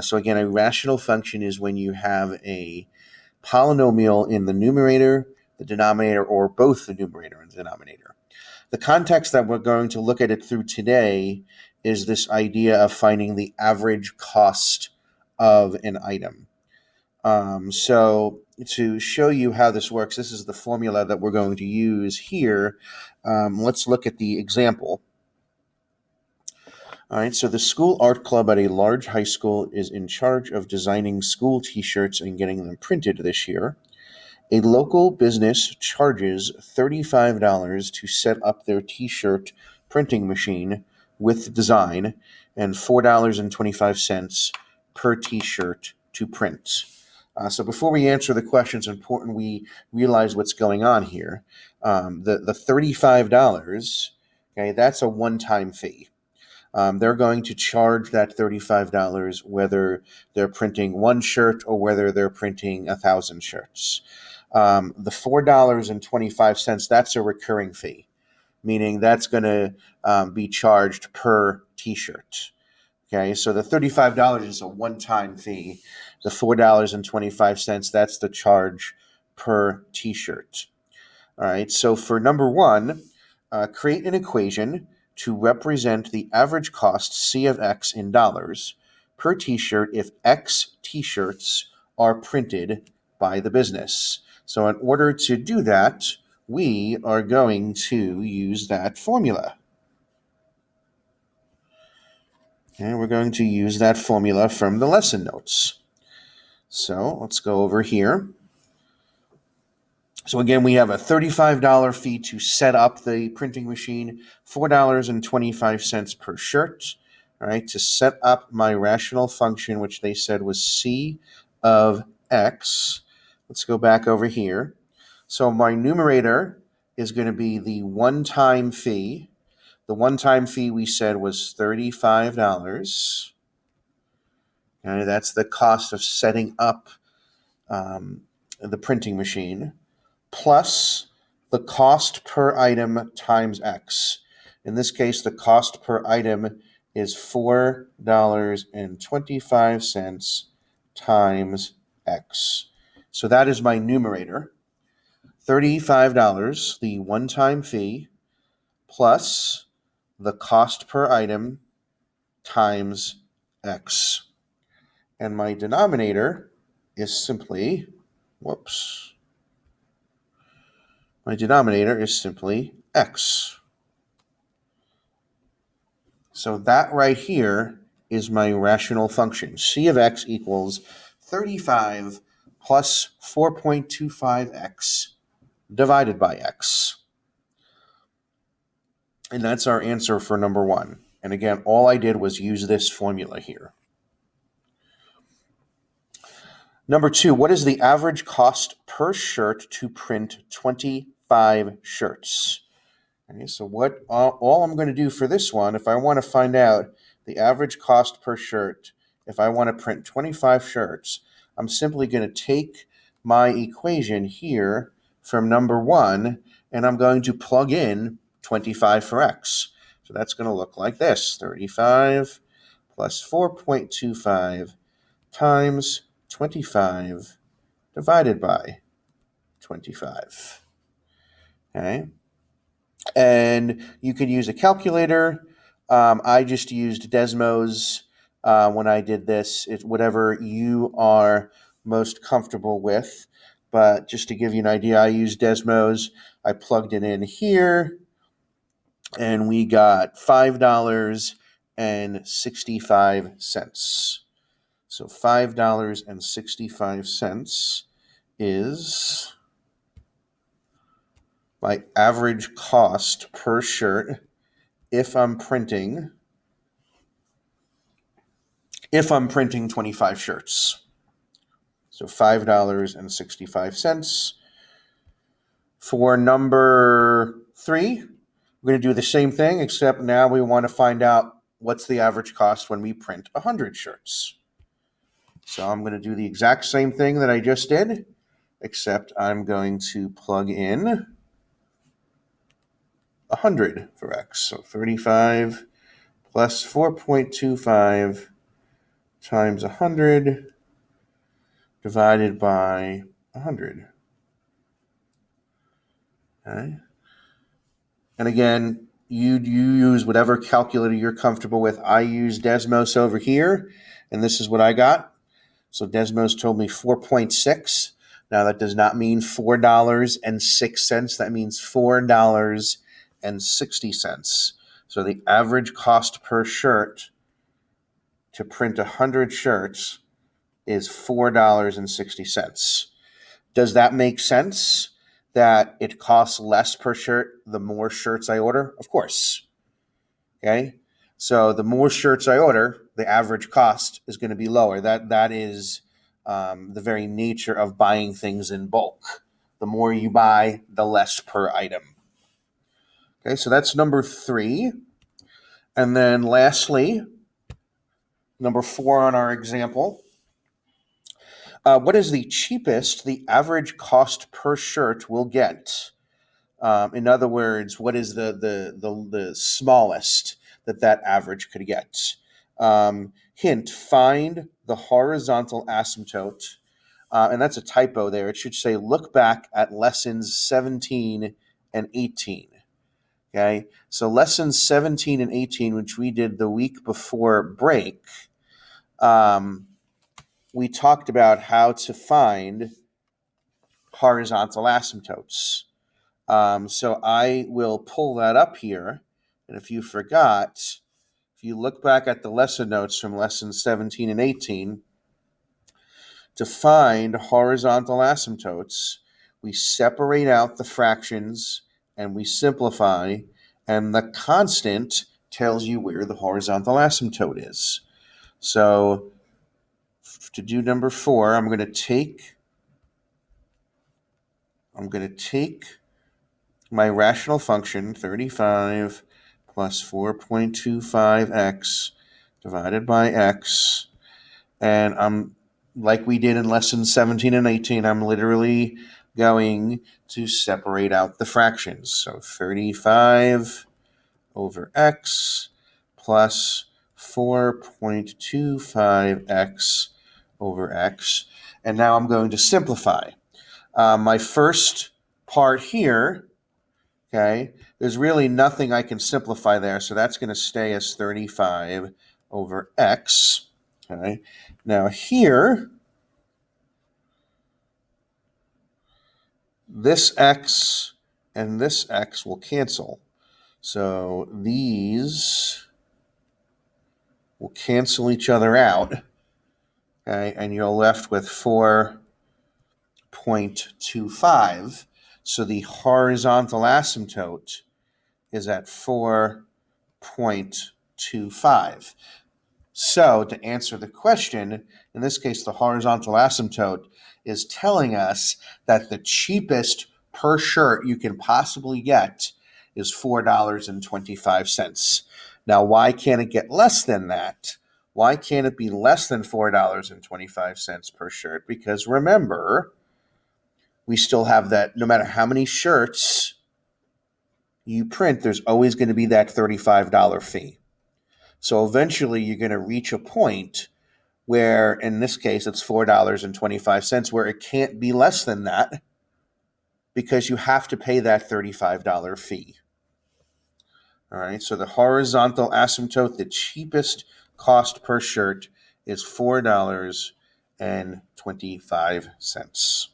So again, a rational function is when you have a polynomial in the numerator, the denominator, or both the numerator and the denominator. The context that we're going to look at it through today is this idea of finding the average cost of an item. So to show you how this works, this is the formula that we're going to use here. Let's look at the example. All right, so the school art club at a large high school is in charge of designing school t-shirts and getting them printed this year. A local business charges $35 to set up their t-shirt printing machine with design and $4.25 per t-shirt to print. So before we answer the question, it's important we realize what's going on here. The $35, okay, that's a one-time fee. They're going to charge that $35 whether they're printing one shirt or whether they're printing 1,000 shirts. The $4.25, that's a recurring fee, meaning that's going to be charged per t-shirt. Okay, so the $35 is a one-time fee. The $4.25, that's the charge per t-shirt. All right, so for number one, create an equation to represent the average cost C of X in dollars per t-shirt if X t-shirts are printed by the business. So in order to do that, we are going to use that formula. And we're going to use that formula from the lesson notes. So let's go over here. So again, we have a $35 fee to set up the printing machine, $4.25 per shirt, all right, to set up my rational function, which they said was C of X. Let's go back over here. So my numerator is going to be the one-time fee. The one-time fee we said was $35. Okay, that's the cost of setting up the printing machine, plus the cost per item times X. In this case, the cost per item is $4.25 times X. So that is my numerator. $35, the one-time fee, plus the cost per item times X. And my denominator is simply, my denominator is simply X. So that right here is my rational function. C of X equals 35 plus 4.25X divided by X. And that's our answer for number one. And again, all I did was use this formula here. Number two, what is the average cost per shirt to print 25 shirts? Okay, so all I'm going to do for this one, if I want to find out the average cost per shirt, if I want to print 25 shirts, I'm simply going to take my equation here from number one, and I'm going to plug in 25 for X. So that's going to look like this, 35 plus 4.25 times 25 divided by 25. Okay. And you could use a calculator. I just used Desmos when I did this. It's whatever you are most comfortable with. But just to give you an idea, I used Desmos. I plugged it in here, and we got $5.65. So $5.65 is my average cost per shirt if I'm printing 25 shirts. So $5.65. For number three, we're going to do the same thing, except now we want to find out what's the average cost when we print 100 shirts. So I'm going to do the exact same thing that I just did, except I'm going to plug in 100 for X. So 35 plus 4.25 times 100 divided by 100. Okay. And again, you use whatever calculator you're comfortable with. I use Desmos over here, and this is what I got. So Desmos told me 4.6. Now that does not mean $4.06. That means $4.60. So the average cost per shirt to print 100 shirts is $4.60. Does that make sense? That it costs less per shirt the more shirts I order? Of course. Okay. So the more shirts I order, the average cost is going to be lower. That is the very nature of buying things in bulk. The more you buy, the less per item. Okay, so that's number 3. And then lastly, number 4 on our example. What is the cheapest the average cost per shirt will get? In other words, what is the smallest that average could get? Hint, find the horizontal asymptote. And that's a typo there. It should say look back at lessons 17 and 18. Okay, so lessons 17 and 18, which we did the week before break, we talked about how to find horizontal asymptotes. So I will pull that up here. And if you forgot, if you look back at the lesson notes from lessons 17 and 18, to find horizontal asymptotes, we separate out the fractions and we simplify, and the constant tells you where the horizontal asymptote is. So to do number 4, I'm going to take my rational function, 35 plus 4.25x divided by x, and I'm, like we did in lessons 17 and 18, I'm literally going to separate out the fractions. So 35 over x plus 4.25x over x. And now I'm going to simplify. My first part here, okay, there's really nothing I can simplify there, so that's going to stay as 35 over x. Okay. Now here, this x and this x will cancel. So these will cancel each other out. Okay, and you're left with 4.25. So the horizontal asymptote is at 4.25. So to answer the question, in this case, the horizontal asymptote is telling us that the cheapest per shirt you can possibly get is $4.25. Now, why can't it get less than that? Why can't it be less than $4.25 per shirt? Because remember, we still have that no matter how many shirts you print, there's always going to be that $35 fee. So eventually you're going to reach a point where, in this case, it's $4.25, where it can't be less than that because you have to pay that $35 fee. All right, so the horizontal asymptote, the cheapest cost per shirt, is $4.25.